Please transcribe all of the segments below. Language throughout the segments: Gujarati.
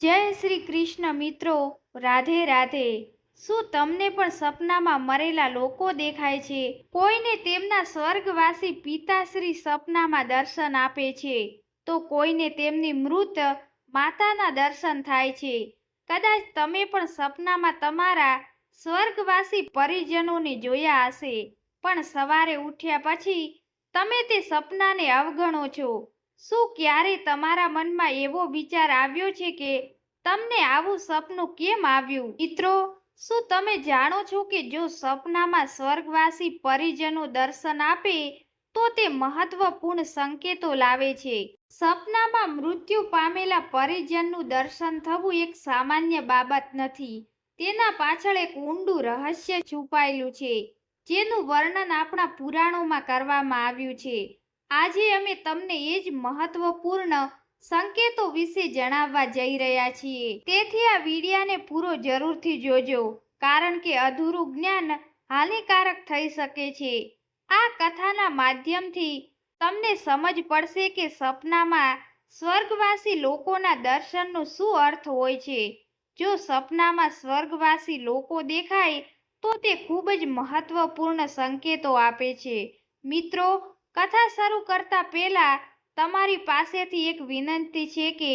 જય શ્રી કૃષ્ણ મિત્રો, રાધે રાધે। શું તમને પણ સપનામાં મરેલા લોકો દેખાય છે? કોઈને તેમના સ્વર્ગવાસી પિતાશ્રી સપનામાં દર્શન આપે છે, તો કોઈને તેમની મૃત માતાના દર્શન થાય છે। કદાચ તમે પણ સપનામાં તમારા સ્વર્ગવાસી પરિજનોને જોયા હશે, પણ સવારે ઉઠ્યા પછી તમે તે સપનાને અવગણો છો। શું ક્યારે તમારા મનમાં એવો વિચાર આવ્યો છે કે તમને આવું સપનું કેમ આવ્યું? મિત્રો, શું તમે જાણો છો કે જો સપનામાં સ્વર્ગવાસી પરિજનો દર્શન આપે તો તે મહત્વપૂર્ણ સંકેતો લાવે છે। સપનામાં મૃત્યુ પામેલા પરિજનનું દર્શન થવું એક સામાન્ય બાબત નથી। તેના પાછળ એક ઊંડું રહસ્ય છુપાયેલું છે, જેનું વર્ણન આપણા પુરાણોમાં કરવામાં આવ્યું છે। આજે અમે તમને એ જ મહત્વપૂર્ણ સંકેતો વિશે જણાવવા જઈ રહ્યા છીએ। તેથી આ વિડિયાને પૂરો જરૂરથી જોજો, કારણ કે અધૂરું જ્ઞાન હાનિકારક થઈ શકે છે। આ કથાના માધ્યમથી તમને સમજ પડશે કે સપનામાં સ્વર્ગવાસી લોકોના દર્શનનો શું અર્થ હોય છે। જો સપનામાં સ્વર્ગવાસી લોકો દેખાય તો તે ખૂબ જ મહત્વપૂર્ણ સંકેતો આપે છે। મિત્રો, કથા શરૂ કરતા પહેલા તમારી પાસેથી એક વિનંતી છે કે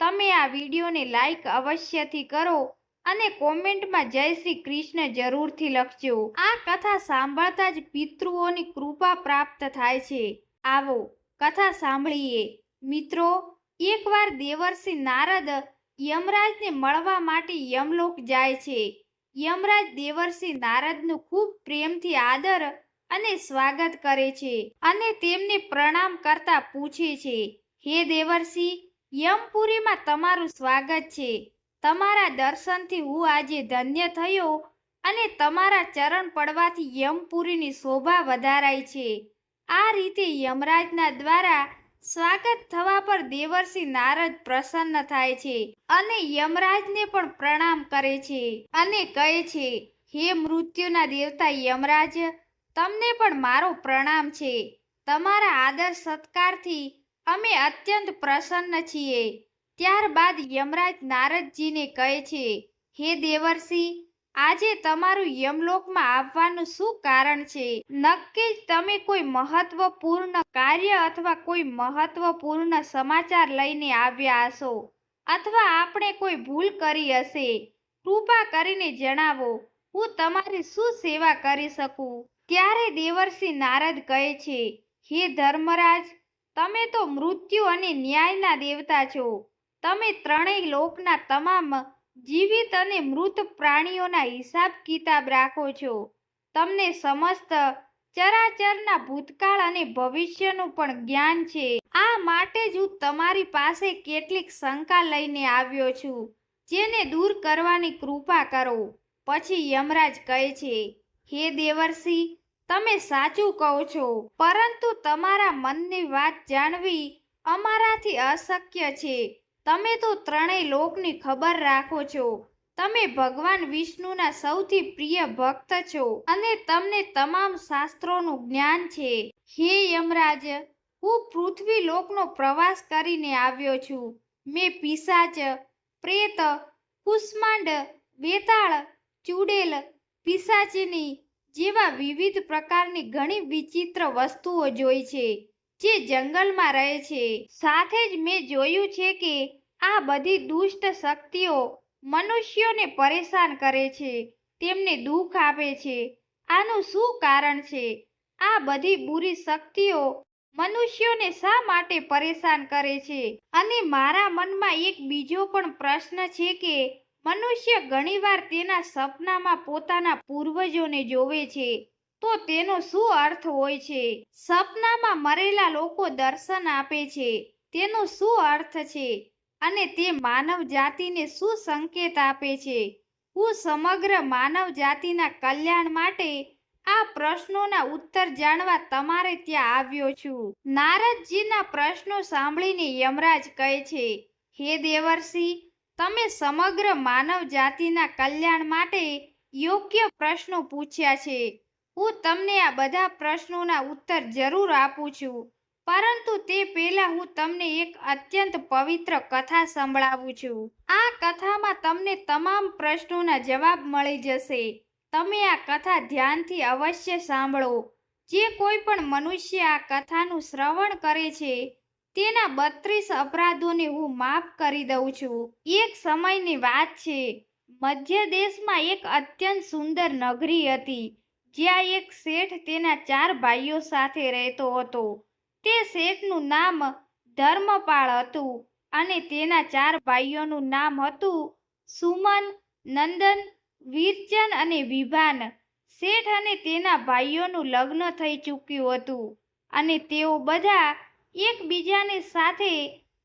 તમે આ વિડીયોને લાઈક અવશ્યથી કરો અને કોમેન્ટમાં જય શ્રી કૃષ્ણ જરૂરથી લખજો। આ કથા સાંભળતા જ પિતૃઓની કૃપા પ્રાપ્ત થાય છે। આવો કથા સાંભળીએ। મિત્રો, એકવાર દેવર્ષિ નારદ યમરાજને મળવા માટે યમલોક જાય છે। યમરાજ દેવર્ષિ નારદનું ખૂબ પ્રેમથી આદર અને સ્વાગત કરે છે અને તેમને પ્રણામ કરતા પૂછે છે, હે દેવર્ષિ, યમપુરીમાં તમારું સ્વાગત છે। તમારા દર્શનથી હું આજે ધન્ય થયો અને તમારા ચરણ પડવાથી યમપુરીની શોભા વધારાઈ છે। આ રીતે યમરાજના દ્વારા સ્વાગત થવા પર દેવર્ષિ નારદ પ્રસન્ન થાય છે અને યમરાજને પણ પ્રણામ કરે છે અને કહે છે, હે મૃત્યુના દેવતા યમરાજ, તમને પણ મારો પ્રણામ છે। તમારા આદર સત્કારથી અમે અત્યંત પ્રસન્ન છીએ। ત્યારબાદ યમરાજ નારદજીને કહે છે, હે દેવર્ષિ, આજે તમારું યમલોકમાં આવવાનું શું કારણ છે? નક્કી જ તમે કોઈ મહત્વપૂર્ણ કાર્ય અથવા કોઈ મહત્વપૂર્ણ સમાચાર લઈને આવ્યા હશો, અથવા આપણે કોઈ ભૂલ કરી હશે। કૃપા કરીને જણાવો, હું તમારી શું સેવા કરી શકું? ત્યારે દેવર્ષિ નારદ કહે છે, હે ધર્મરાજ, તમે તો મૃત્યુ અને ન્યાયના દેવતા છો। તમે ત્રણેય લોકના તમામ જીવિત અને મૃત પ્રાણીઓના હિસાબ કિતાબ રાખો છો। તમને સમસ્ત ચરાચરના ભૂતકાળ અને ભવિષ્યનું પણ જ્ઞાન છે। આ માટે જ હું તમારી પાસે કેટલીક શંકા લઈને આવ્યો છું, જેને દૂર કરવાની કૃપા કરો। પછી યમરાજ કહે છે, હે દેવર્ષિ, તમે સાચું કહો છો, પરંતુ તમારા મનની વાત જાણવી અમારાથી અશક્ય છે। તમે તો ત્રણેય લોકની ખબર રાખો છો। તમે ભગવાન વિષ્ણુના સૌથી પ્રિય ભક્ત છો અને તમને તમામ શાસ્ત્રોનું જ્ઞાન છે। હે યમરાજ, હું પૃથ્વી લોકનો પ્રવાસ કરીને આવ્યો છું। મેં પિશાચ, પ્રેત, કુષ્માંડ, વેતાળ, ચુડેલ, પિશાચિની જેવા વિવિધ પ્રકારની ઘણી વિચિત્ર વસ્તુઓ જોઈ છે, જે જંગલમાં રહે છે। સાથે જ મેં જોયું છે કે આ બધી દુષ્ટ શક્તિઓ મનુષ્યોને પરેશાન કરે છે, તેમને દુઃખ આપે છે। આનું શું કારણ છે? આ બધી બુરી શક્તિઓ મનુષ્યોને શા માટે પરેશાન કરે છે? અને મારા મનમાં એક બીજો પણ પ્રશ્ન છે કે મનુષ્ય ઘણીવાર તેના સપનામાં પોતાના પૂર્વજોને જોવે છે, તો તેનો શું અર્થ હોય છે? સપનામાં મરેલા લોકો દર્શન આપે છે, તેનો શું અર્થ છે? અને તે માનવ જાતિને શું સંકેત આપે છે? હું સમગ્ર માનવ જાતિના કલ્યાણ માટે આ પ્રશ્નોના ઉત્તર જાણવા તમારે ત્યાં આવ્યો છું। નારદજીના પ્રશ્નો સાંભળીને યમરાજ કહે છે, હે દેવર્ષિ, તમે સમગ્ર માનવ જાતિના કલ્યાણ માટે યોગ્ય પ્રશ્નો પૂછ્યા છે। હું તમને આ બધા પ્રશ્નોના ઉત્તર જરૂર આપું છું, પરંતુ તે પહેલા હું તમને એક અત્યંત પવિત્ર કથા સંભળાવું છું. આ કથામાં તમને તમામ પ્રશ્નોના જવાબ મળી જશે. તમે આ કથા ધ્યાનથી અવશ્ય સાંભળો. જે કોઈ પણ મનુષ્ય આ કથાનું શ્રવણ કરે છે તેના 32 અપરાધોને હું માફ કરી દઉં છું. એક સમયની વાત છે. મધ્ય દેશમાં એક અત્યંત સુંદર નગરી હતી, જ્યાં એક શેઠ તેના 4 ભાઈઓ સાથે રહેતો હતો. તે શેઠનું નામ ધર્મપાળ હતું અને તેના 4 ભાઈઓનું નામ હતું સુમન, નંદન, વીરચંદ અને વિભાન. શેઠ અને તેના ભાઈઓનું લગ્ન થઈ ચૂક્યું હતું અને તેઓ બધા એકબીજાની સાથે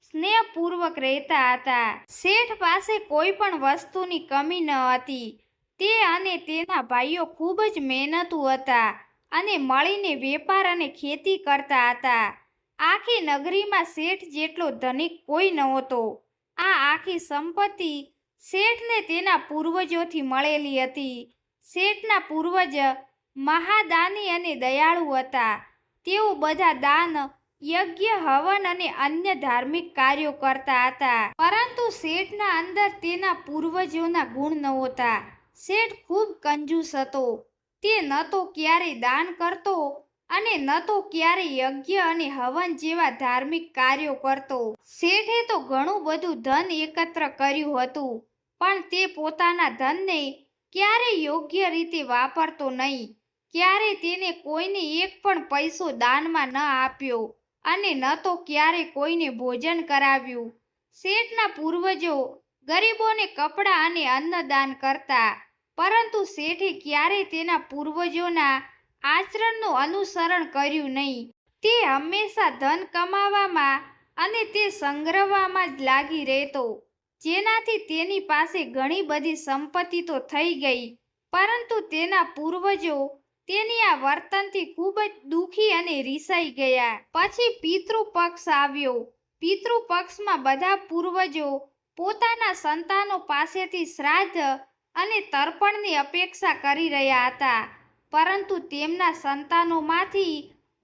સ્નેહપૂર્વક રહેતા હતા. શેઠ પાસે કોઈ પણ વસ્તુની કમી ન હતી. તે અને તેના ભાઈઓ ખૂબ જ મહેનતુ હતા અને મળીને વેપાર અને ખેતી કરતા હતા. આખી નગરીમાં શેઠ જેટલો ધનિક કોઈ નહોતો. આ આખી સંપત્તિ શેઠને તેના પૂર્વજોથી મળેલી હતી. શેઠના પૂર્વજ મહાદાની અને દયાળુ હતા. તેઓ બધા દાન, યજ્ઞ, હવન અને અન્ય ધાર્મિક કાર્યો કરતા હતા. પરંતુ શેઠના અંદર તેના પૂર્વજોના ગુણ નહોતા. શેઠ ખૂબ કંજૂસ હતો. તે ન તો ક્યારેય દાન કરતો અને ન તો ક્યારેય યજ્ઞ અને હવન જેવા ધાર્મિક કાર્યો કરતો. શેઠે તો ઘણું બધું ધન એકત્ર કર્યું હતું, પણ તે પોતાના ધનને ક્યારેય યોગ્ય રીતે વાપરતો નહીં. ક્યારેય તેને કોઈને એક પણ પૈસો દાનમાં ન આપ્યો અને ન તો ક્યારેય કોઈને ભોજન કરાવ્યું. શેઠના પૂર્વજો ગરીબોને કપડાં અને અન્નદાન કરતા, પરંતુ શેઠે ક્યારેય તેના પૂર્વજોના આચરણનું અનુસરણ કર્યું નહીં. તે હંમેશા ધન કમાવામાં અને તે સંગ્રહવામાં જ લાગી રહેતો, જેનાથી તેની પાસે ઘણી બધી સંપત્તિ તો થઈ ગઈ, પરંતુ તેના પૂર્વજો તેની આ વર્તનથી ખૂબ જ દુઃખી અને રીસાઈ ગયા. પછી પિતૃપક્ષ આવ્યો. પિતૃપક્ષમાં બધા પૂર્વજો પોતાના સંતાનો પાસેથી શ્રાદ્ધ અને તર્પણની અપેક્ષા કરી રહ્યા હતા, પરંતુ તેમના સંતાનોમાંથી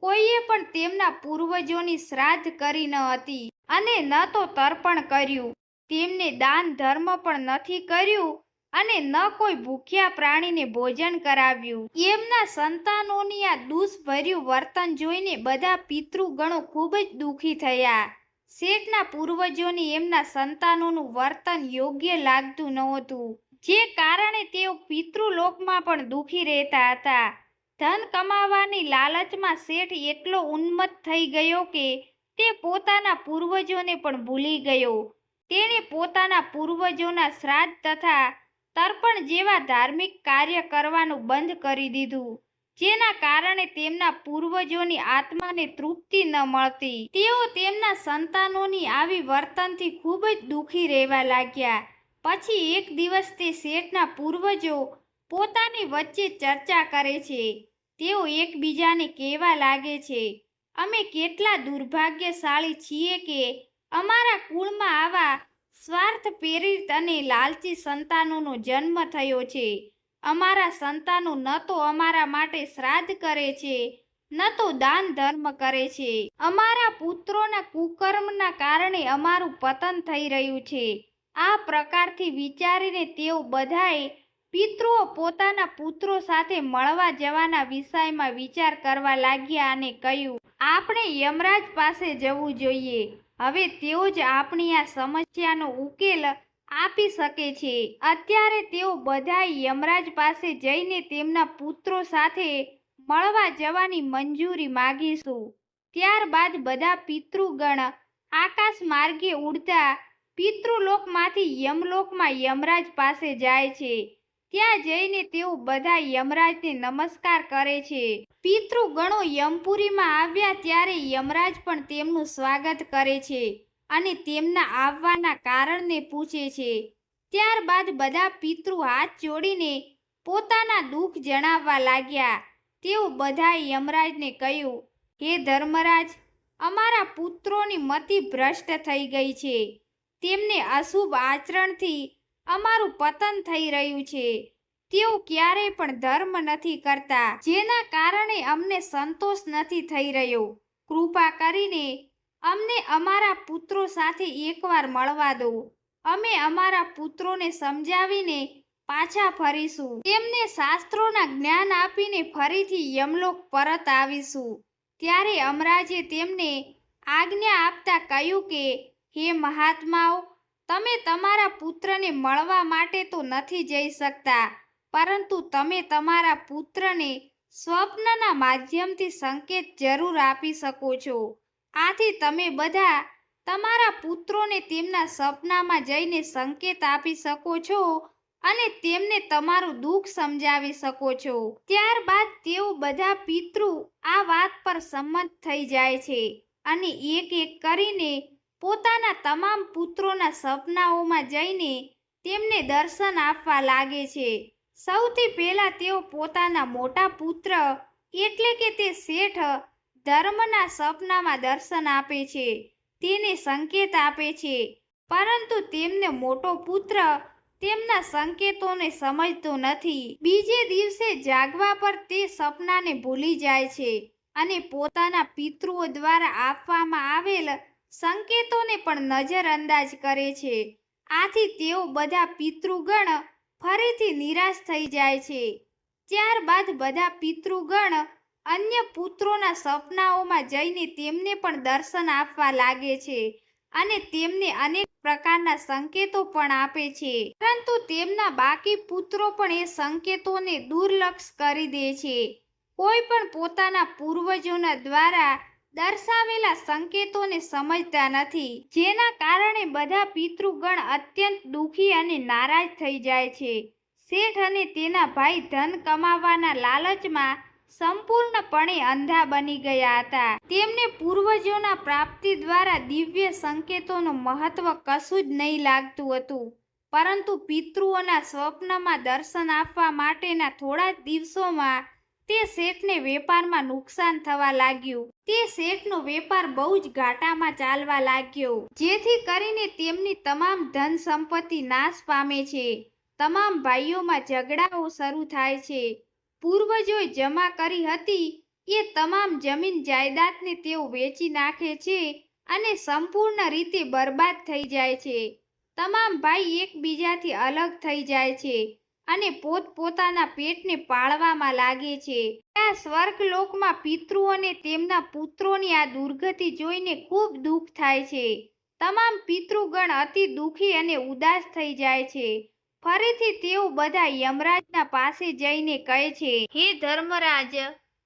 કોઈએ પણ તેમના પૂર્વજોની શ્રાદ્ધ કરી ન હતી અને ન તો તર્પણ કર્યું. તેમને દાન ધર્મ પણ નથી કર્યું અને ન કોઈ ભૂખ્યા પ્રાણીને ભોજન કરાવ્યું. એમના સંતાનોની આ દુષ્ભર્યું વર્તન જોઈને બધા પિતૃગણો ખૂબ જ દુઃખી થયા. શેઠના પૂર્વજોને એમના સંતાનોનું વર્તન યોગ્ય લાગતું નહોતું, જે કારણે તેઓ પિતૃલોકમાં પણ દુઃખી રહેતા હતા. ધન કમાવાની લાલચમાં શેઠ એટલો ઉન્મત્ત થઈ ગયો કે તે પોતાના પૂર્વજોને પણ ભૂલી ગયો. તેણે પોતાના પૂર્વજોના શ્રાદ્ધ તથા તર્પણ જેવા ધાર્મિક કાર્ય કરવાનું બંધ કરી દીધું, જેના કારણે તેમના પૂર્વજોની આત્માને તૃપ્તિ ન મળતી. તેઓ તેમના સંતાનોની આવી વર્તનથી ખૂબ જ દુઃખી રહેવા લાગ્યા. પછી એક દિવસ તે શેઠના પૂર્વજો પોતાની વચ્ચે ચર્ચા કરે છે. તેઓ એકબીજાને કહેવા લાગે છે, અમે કેટલા દુર્ભાગ્યશાળી છીએ કે અમારા કુળમાં આવા સ્વાર્થ પ્રેરિત અને લાલચી સંતાનોનો જન્મ થયો છે. અમારા સંતાનો ન તો અમારા માટે શ્રાદ્ધ કરે છે, ન તો દાન ધર્મ કરે છે. અમારા પુત્રોના કુકર્મના કારણે અમારું પતન થઈ રહ્યું છે. આ પ્રકારથી વિચારીને તેઓ બધાએ પિતૃઓ પોતાના પુત્રો સાથે મળવા જવાના વિષયમાં વિચાર કરવા લાગ્યા અને કહ્યું, આપણે યમરાજ પાસે જવું જોઈએ. હવે તેઓ જ આપણી આ સમસ્યાનો ઉકેલ આપી શકે છે. અત્યારે તેઓ બધા યમરાજ પાસે જઈને તેમના પુત્રો સાથે મળવા જવાની મંજૂરી માગીશું. ત્યારબાદ બધા પિતૃગણ આકાશ માર્ગે ઉડતા પિતૃલોકમાંથી યમલોકમાં યમરાજ પાસે જાય છે. ત્યાં જઈને તેઓ બધા યમરાજને નમસ્કાર કરે છે. પિતૃગણો યમપુરીમાં આવ્યા ત્યારે યમરાજ પણ તેમનું સ્વાગત કરે છે અને તેમના આવવાના કારણને પૂછે છે. ત્યારબાદ બધા પિતૃ હાથ જોડીને પોતાના દુઃખ જણાવવા લાગ્યા. તેઓ બધાએ યમરાજને કહ્યું, હે ધર્મરાજ, અમારા પુત્રોની મતિ ભ્રષ્ટ થઈ ગઈ છે. તેમને અશુભ આચરણથી અમારું પતન થઈ રહ્યું છે. તેઓ ક્યારેય પણ ધર્મ નથી કરતા, જેના કારણે અમને સંતોષ નથી થઈ રહ્યો. કૃપા કરીને અમને અમારા પુત્રો સાથે એકવાર મળવા દો. અમે અમારા પુત્રોને સમજાવીને પાછા ફરીશું. તેમને શાસ્ત્રોના જ્ઞાન આપીને ફરીથી યમલોક પરત આવીશું. ત્યારે યમરાજે તેમને આજ્ઞા આપતા કહ્યું કે, હે મહાત્માઓ, તમે તમારા પુત્રને મળવા માટે તો નથી જઈ શકતા, પરંતુ તમે તમારા પુત્રને સ્વપ્નના માધ્યમથી સંકેત જરૂર આપી શકો છો. આથી તમે બધા તમારા પુત્રોને તેમના સપનામાં જઈને સંકેત આપી શકો છો અને તેમને તમારું દુઃખ સમજાવી શકો છો. ત્યારબાદ તેઓ બધા પિતૃ આ વાત પર સંમત થઈ જાય છે અને એક એક કરીને પોતાના તમામ પુત્રોના સપનાઓમાં જઈને તેમને દર્શન આપવા લાગે છે. સૌથી પહેલા તેઓ પોતાના મોટા પુત્ર એટલે કે તે શેઠ ધર્મના સપનામાં દર્શન આપે છે, તેને સંકેત આપે છે, પરંતુ તેમને મોટો પુત્ર તેમના સંકેતોને સમજતો નથી. બીજે દિવસે જાગવા પર તે સપનાને ભૂલી જાય છે અને પોતાના પિતૃઓ દ્વારા આપવામાં આવેલ સંકેતોને પણ નજરઅંદાજ કરે છે. આથી તેઓ બધા પિતૃગણ ફરીથી નિરાશ થઈ જાય છે. ત્યારબાદ બધા પિતૃગણ અન્ય પુત્રોના સપનાઓમાં જઈને તેમને પણ દર્શન આપવા લાગે છે અને તેમને અનેક પ્રકારના સંકેતો પણ આપે છે, પરંતુ તેમના બાકી પુત્રો પણ એ સંકેતોને દુર્લક્ષ કરી દે છે. કોઈ પણ પોતાના પૂર્વજોના દ્વારા દર્શાવેલા સંકેતોને સમજતા નથી, જેના કારણે બધા પિતૃગણ અત્યંત દુઃખી અને નારાજ થઈ જાય છે. શેઠ અને તેના ભાઈ ધન કમાવાના લાલચમાં સંપૂર્ણપણે અંધા બની ગયા હતા. તેમને પૂર્વજોના પ્રાપ્તિ દ્વારા દિવ્ય સંકેતોનું મહત્વ કશું જ નહીં લાગતું હતું, પરંતુ પિતૃઓના સ્વપ્નમાં દર્શન આપવા માટેના થોડા જ દિવસોમાં તે શેઠને વેપારમાં નુકસાન થવા લાગ્યું. તે શેઠનો વેપાર બહુ જ ઘાટામાં ચાલવા લાગ્યો, જેથી કરીને તેમની તમામ ધન સંપત્તિ નાશ પામે છે. તમામ ભાઈઓમાં ઝઘડાઓ શરૂ થાય છે. પૂર્વજોએ જમા કરી હતી એ તમામ જમીન જાયદાદને તેઓ વેચી નાખે છે અને સંપૂર્ણ રીતે બરબાદ થઈ જાય છે. તમામ ભાઈ એકબીજાથી અલગ થઈ જાય છે અને પોતપોતાના પેટને પાળવામાં લાગે છે. આ સ્વર્ગલોકમાં પિતૃઓને તેમના પુત્રોની આ દુર્ગતિ જોઈને ખૂબ દુઃખ થાય છે. તમામ પિતૃગણ અતિ દુઃખી અને ઉદાસ થઈ જાય છે. ફરીથી તેઓ બધા યમરાજના પાસે જઈને કહે છે, હે ધર્મરાજ,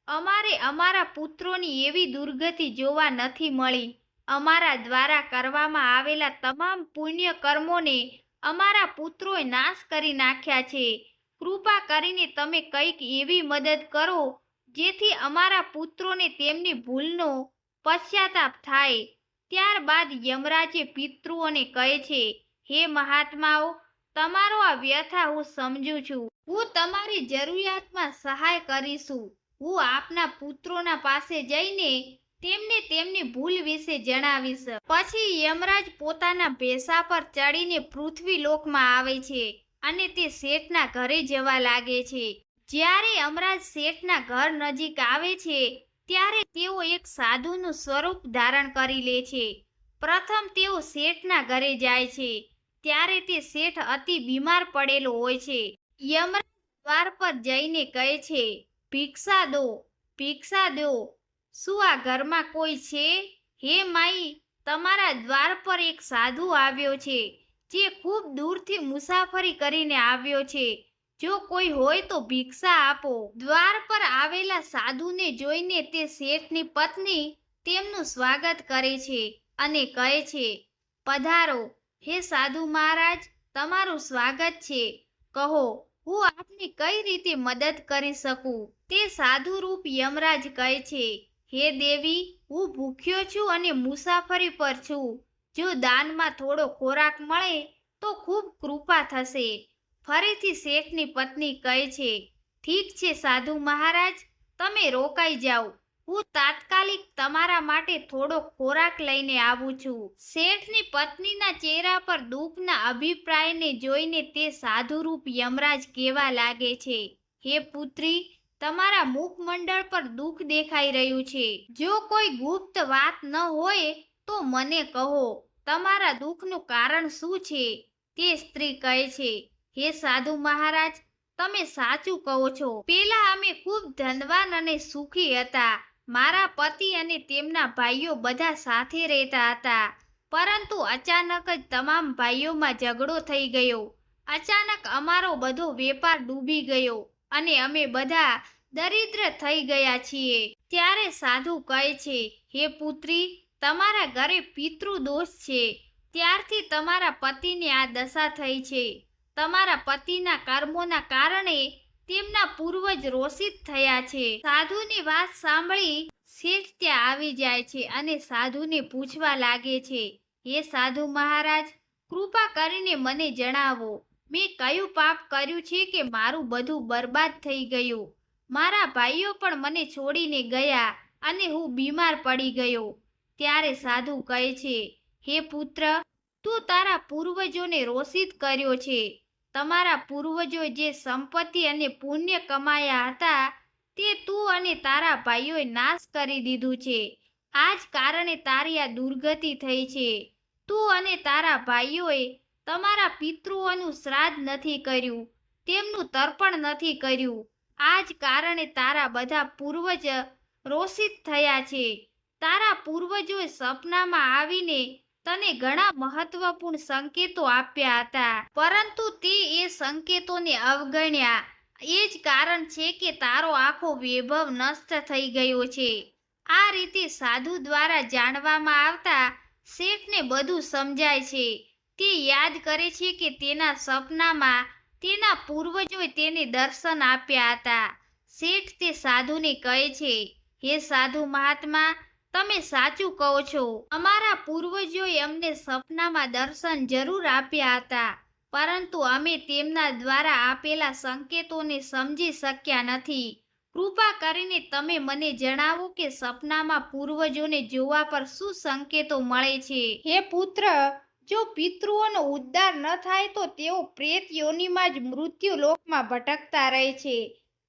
અમારે અમારા પુત્રોની એવી દુર્ગતિ જોવા નથી મળી. અમારા દ્વારા કરવામાં આવેલા તમામ પુણ્ય કર્મોને અમારા પુત્રોએ નાશ કરી નાખ્યા છે. કૃપા કરીને તમે કંઈક એવી મદદ કરો જેથી અમારા પુત્રોને તેમની ભૂલનો પશ્ચાતાપ થાય. ત્યારબાદ યમરાજે પિતૃઓને કહે છે, હે મહાત્માઓ, તમારો આ વ્યથા હું સમજું છું. હું તમારી જરૂરિયાતમાં સહાય કરીશું. હું આપના પુત્રોના પાસે જઈને તેમને તેમની ભૂલ વિશે જણાવીશ. પછી યમરાજ પોતાના ભેંસા પર ચડીને પૃથ્વી લોકમાં આવે છે અને તે શેઠના ઘરે જવા લાગે છે. જ્યારે યમરાજ શેઠના ઘર નજીક આવે છે ત્યારે તેઓ એક સાધુનું સ્વરૂપ ધારણ કરી લે છે. પ્રથમ તેઓ શેઠના ઘરે જાય છે ત્યારે તે શેઠ અતિ બીમાર પડેલો હોય છે. યમરાજ દ્વાર પર જઈને કહે છે, ભિક્ષા દો, ભિક્ષા દો. શું આ ઘરમાં કોઈ છે? હે માઈ, તમારા દ્વાર પર એક સાધુ આવ્યો છે જે ખૂબ દૂરથી મુસાફરી કરીને આવ્યો છે. જો કોઈ હોય તો ભિક્ષા આપો. દ્વાર પર આવેલા સાધુને જોઈને તે શેઠની પત્ની તેમનું સ્વાગત કરે છે અને કહે છે, પધારો. હે સાધુ મહારાજ, તમારું સ્વાગત છે. કહો, હું આપની કઈ રીતે મદદ કરી શકું? તે સાધુ રૂપ યમરાજ કહે છે, હે દેવી, હું ભૂખ્યો છું અને મુસાફરી પર છું. જો દાનમાં થોડો ખોરાક મળે તો ખૂબ કૃપા થશે. ફરીથી શેઠની પત્ની કહે છે, ઠીક છે સાધુ મહારાજ, તમે રોકાઈ જાઓ. હું તાત્કાલિક તમારા માટે થોડો ખોરાક લઈને આવું છું. શેઠની પત્નીના ચહેરા પર દુઃખના અભિપ્રાયને જોઈને તે સાધુરૂપ યમરાજ કહેવા લાગે છે, હે પુત્રી, તમારા મુખમંડળ પર દુઃખ દેખાઈ રહ્યું છે. જો કોઈ ગુપ્ત વાત ન હોય તો મને કહો, તમારા દુઃખનું કારણ શું છે? તે સ્ત્રી કહે છે, હે સાધુ મહારાજ, તમે સાચું કહો છો. પેલા અમે ખૂબ ધનવાન અને સુખી હતા. મારા પતિ અને તેમના ભાઈઓ બધા સાથે રહેતા હતા. પરંતુ અચાનક જ તમામ ભાઈઓમાં ઝઘડો થઈ ગયો. અચાનક અમારો બધો વેપાર ડૂબી ગયો અને અમે બધા દરિદ્ર થઈ ગયા છીએ. ત્યારે સાધુ કહે છે, હે પુત્રી, તમારા ઘરે પિતૃ દોષ છે. ત્યારથી તમારા પતિને આ દશા થઈ છે. તમારા પતિના કર્મોના કારણે તેમના પૂર્વજ રોષિત થયા છે. સાધુની વાત સાંભળી શેઠ ત્યાં આવી જાય છે અને સાધુને પૂછવા લાગે છે, હે સાધુ મહારાજ, કૃપા કરીને મને જણાવો, મેં કયું પાપ કર્યું છે કે મારું બધું બરબાદ થઈ ગયું? મારા ભાઈઓ પણ મને છોડીને ગયા અને હું બીમાર પડી ગયો. ત્યારે સાધુ કહે છે, હે પુત્ર, તું તારા પૂર્વજોને રોષિત કર્યો છે. તમારા પૂર્વજોએ જે સંપત્તિ અને પુણ્ય કમાયા હતા તે તું અને તારા ભાઈઓએ નાશ કરી દીધું છે. આ જ કારણે તારી આ દુર્ગતિ થઈ છે. તું અને તારા ભાઈઓએ તમારા પિતૃઓનું શ્રાદ્ધ નથી કર્યું, તેમનું તર્પણ નથી કર્યું. આ જ કારણે તારા બધા પૂર્વજ રોષિત થયા છે. તારા પૂર્વજોએ સપનામાં આવીને તને ઘણા મહત્વપૂર્ણ સંકેતો આપ્યા હતા, પરંતુ તે એ સંકેતોને અવગણ્યા. એ જ કારણ છે કે તારો આખો વૈભવ નષ્ટ થઈ ગયો છે. આ રીતે સાધુ દ્વારા જાણવામાં આવતા શેઠને બધું સમજાય છે. તે યાદ કરે છે કે તેના સપનામાં તેના પૂર્વજોએ તેને દર્શન આપ્યા હતા. શેઠ તે સાધુને કહે છે, હે સાધુ મહાત્મા, તમે સાચું કહો છો. અમારા પૂર્વજોએ અમને સપનામાં દર્શન જરૂર આપ્યા હતા, પરંતુ અમે તેમના દ્વારા આપેલા સંકેતોને સમજી શક્યા નથી. કૃપા કરીને તમે મને જણાવો કે સપનામાં પૂર્વજોને જોવા પર શું સંકેતો મળે છે? હે પુત્ર, જો પિતૃઓનો ઉદ્ધાર ન થાય તો તેઓ પ્રેત યોનિમાં જ મૃત્યુ લોકમાં ભટકતા રહે છે.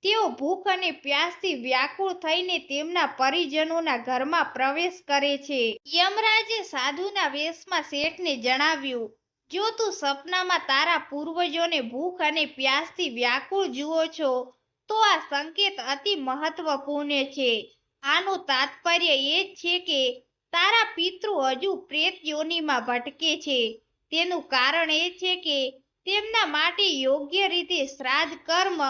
તેઓ ભૂખ અને પ્યાસથી વ્યાકુળ થઈને તેમના પરિજનોના ઘરમાં પ્રવેશ કરે છે. યમરાજે સાધુના વેશમાં શેઠને જણાવ્યું, જો તું સપનામાં તારા પૂર્વજોને ભૂખ અને પ્યાસથી વ્યાકુળ જુઓ છો તો આ સંકેત અતિ મહત્વપૂર્ણ છે. આનું તાત્પર્ય એ જ છે કે તારા પિતૃ હજુ પ્રેત યોનિમાં ભટકે છે. તેનું કારણ એ છે કે તેમના માટે યોગ્ય રીતે શ્રાદ્ધ કર્મ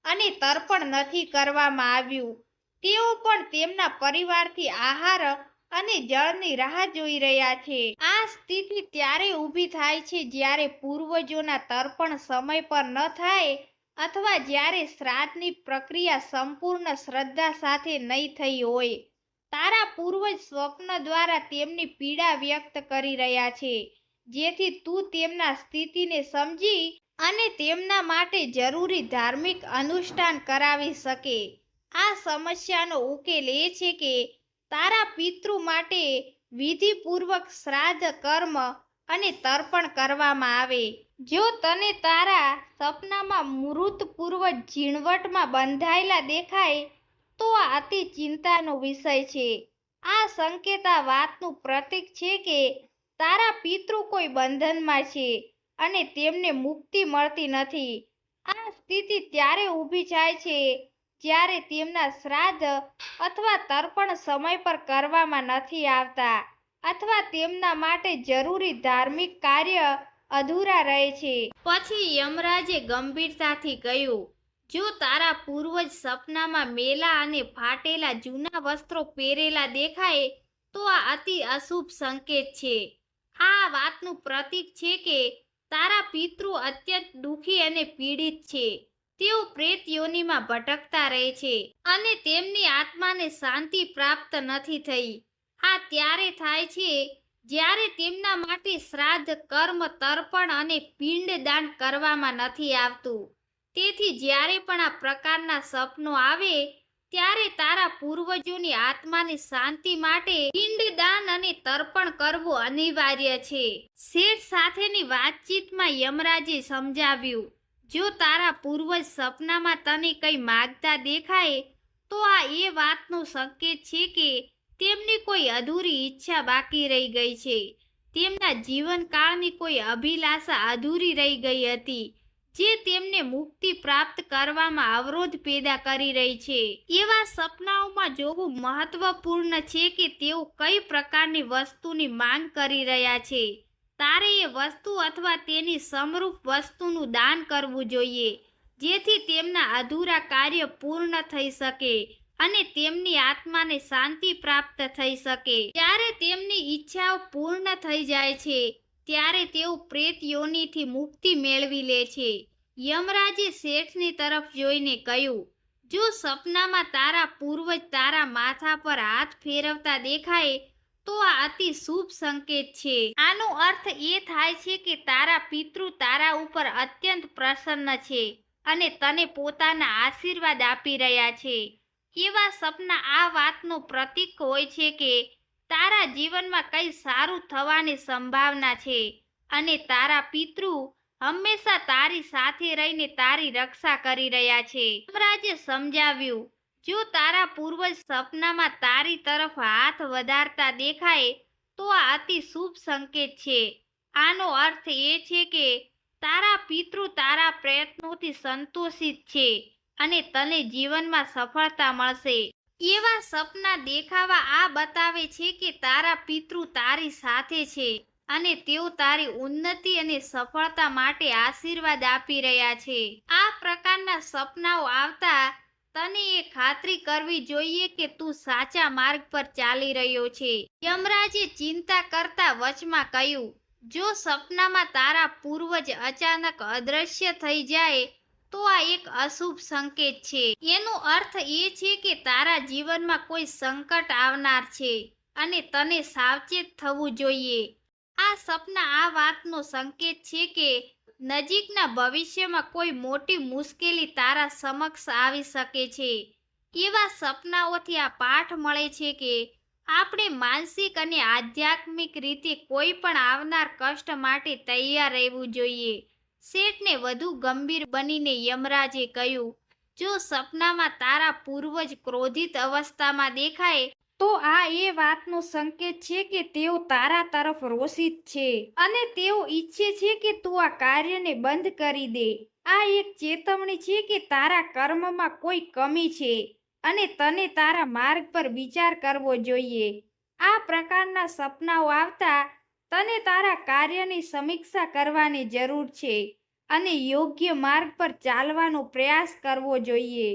અને તર્પણ નથી કરવામાં આવ્યું. તેઓ પણ તેમના પરિવારથી આહાર અને જળની રાહ જોઈ રહ્યા છે. આ સ્થિતિ ત્યારે ઊભી થાય છે જ્યારે પૂર્વજોના તર્પણ સમય પર ન થાય અથવા જ્યારે શ્રાદ્ધની પ્રક્રિયા સંપૂર્ણ શ્રદ્ધા સાથે નહીં થઈ હોય. તારા પૂર્વજ સ્વપ્ન દ્વારા તેમની પીડા વ્યક્ત કરી રહ્યા છે, જેથી તું તેમના સ્થિતિને સમજી અને તેમના માટે જરૂરી ધાર્મિક અનુષ્ઠાન કરાવી શકે. આ સમસ્યાનો ઉકેલ એ છે કે તારા પિતૃ માટે વિધિપૂર્વક શ્રાદ્ધ કર્મ અને તર્પણ કરવામાં આવે. જો તને તારા સપનામાં મૃત પૂર્વજ ઝીણવટમાં બંધાયેલા દેખાય તો આ અતિ ચિંતાનો વિષય છે. આ સંકેત આ વાતનું પ્રતીક છે કે તારા પિતૃ કોઈ બંધનમાં છે અને તેમને મુક્તિ મળતી નથી. આ સ્થિતિ ત્યારે ઊભી થાય છે જ્યારે તેમના શ્રાદ્ધ અથવા તર્પણ સમય પર કરવામાં નથી આવતા અથવા તેમના માટે જરૂરી ધાર્મિક કાર્ય અધૂરા રહે છે. પછી યમરાજે ગંભીરતાથી કહ્યું, જો તારા પૂર્વજ સપનામાં મેલા અને ફાટેલા જૂના વસ્ત્રો પહેરેલા દેખાય તો આ અતિ અશુભ સંકેત છે. આ વાતનું પ્રતીક છે કે તારા પિતૃ અત્યંત દુઃખી અને પીડિત છે. તેઓ પ્રેત યોનિમાં ભટકતા રહે છે અને તેમની આત્માને શાંતિ પ્રાપ્ત નથી થઈ. આ ત્યારે થાય છે જ્યારે તેમના માટે શ્રાદ્ધ કર્મ તર્પણ અને પિંડદાન કરવામાં નથી આવતું. તેથી જ્યારે પણ આ પ્રકારના સપનો આવે ત્યારે તારા પૂર્વજોની આત્માની શાંતિ માટે પિંડદાન અને તર્પણ કરવું અનિવાર્ય છે. શેઠ સાથેની વાતચીતમાં યમરાજે સમજાવ્યું, જો તારા પૂર્વજ સપનામાં તને કંઈ માગતા દેખાય તો આ એ વાતનો સંકેત છે કે તેમની કોઈ અધૂરી ઈચ્છા બાકી રહી ગઈ છે. તેમના જીવનકાળની કોઈ અભિલાષા અધૂરી રહી ગઈ હતી જે તેમને મુક્તિ પ્રાપ્ત કરવામાં અવરોધ પેદા કરી રહી છે. એવા સપનાઓમાં જોવું મહત્વપૂર્ણ છે કે તેઓ કઈ પ્રકારની વસ્તુની માંગ કરી રહ્યા છે. તારે એ વસ્તુ અથવા તેની સમરૂપ વસ્તુનું દાન કરવું જોઈએ જેથી તેમના અધૂરા કાર્ય પૂર્ણ થઈ શકે અને તેમની આત્માને શાંતિ પ્રાપ્ત થઈ શકે. જ્યારે તેમની ઈચ્છાઓ પૂર્ણ થઈ જાય છે ત્યારે તેઓ પ્રેત યોનિથી મુક્તિ મેળવી લે છે. યમરાજે શેઠની તરફ જોઈને કહ્યું, જો સપનામાં તારા પૂર્વજ તારા માથા પર હાથ ફેરવતા દેખાય તો આ અતિ શુભ સંકેત છે. આનો અર્થ એ થાય છે કે તારા પિતૃ તારા ઉપર અત્યંત પ્રસન્ન છે અને તને પોતાના આશીર્વાદ આપી રહ્યા છે. એવા સપના આ વાતનો પ્રતીક હોય છે કે તારા જીવનમાં કંઈ સારું થવાની સંભાવના છે અને તારા પિતૃ હંમેશા તારી સાથે રહીને તારી રક્ષા કરી રહ્યા છે. યમરાજે સમજાવ્યું, જો તારા પૂર્વજ સપનામાં તારી તરફ હાથ વધારતા દેખાય તો આ અતિ શુભ સંકેત છે. આનો અર્થ એ છે કે તારા પિતૃ તારા પ્રયત્નોથી સંતોષિત છે અને તને જીવનમાં સફળતા મળશે. એવા સપના દેખાવા આ બતાવે છે કે તારા પિતૃ તારી સાથે છે અને તેઓ તારી ઉન્નતિ અને સફળતા માટે આશીર્વાદ આપી રહ્યા છે. આ પ્રકારના સપનાઓ આવતા તને એ ખાતરી કરવી જોઈએ કે તું સાચા માર્ગ પર ચાલી રહ્યો છે. યમરાજે ચિંતા કરતા વચમાં કહ્યું, જો સપનામાં તારા પૂર્વજ અચાનક અદ્રશ્ય થઈ જાય તો આ એક અશુભ સંકેત છે. એનો અર્થ એ છે કે તારા જીવનમાં કોઈ સંકટ આવનાર છે અને તને સાવચેત થવું જોઈએ. આ સપના આ વાતનો સંકેત છે કે નજીકના ભવિષ્યમાં કોઈ મોટી મુશ્કેલી તારા સમક્ષ આવી શકે છે. એવા સપનાઓથી આ પાઠ મળે છે કે આપણે માનસિક અને આધ્યાત્મિક રીતે કોઈ પણ આવનાર કષ્ટ માટે તૈયાર રહેવું જોઈએ. શેઠને વધુ ગંભીર બનીને યમરાજે કહ્યું, જો સપનામાં તારા પૂર્વજ ક્રોધિત અવસ્થામાં દેખાય તો આ એ વાતનો સંકેત છે કે તેઓ તારા તરફ રોષિત છે અને તેઓ ઈચ્છે છે કે તું આ કાર્યને બંધ કરી દે. આ એક ચેતવણી છે કે તારા કર્મમાં કોઈ કમી છે અને તને તારા માર્ગ પર વિચાર કરવો જોઈએ. આ પ્રકારના સપનાઓ આવતા તને તારા કાર્યની સમીક્ષા કરવાની જરૂર છે અને યોગ્ય માર્ગ પર ચાલવાનો પ્રયાસ કરવો જોઈએ.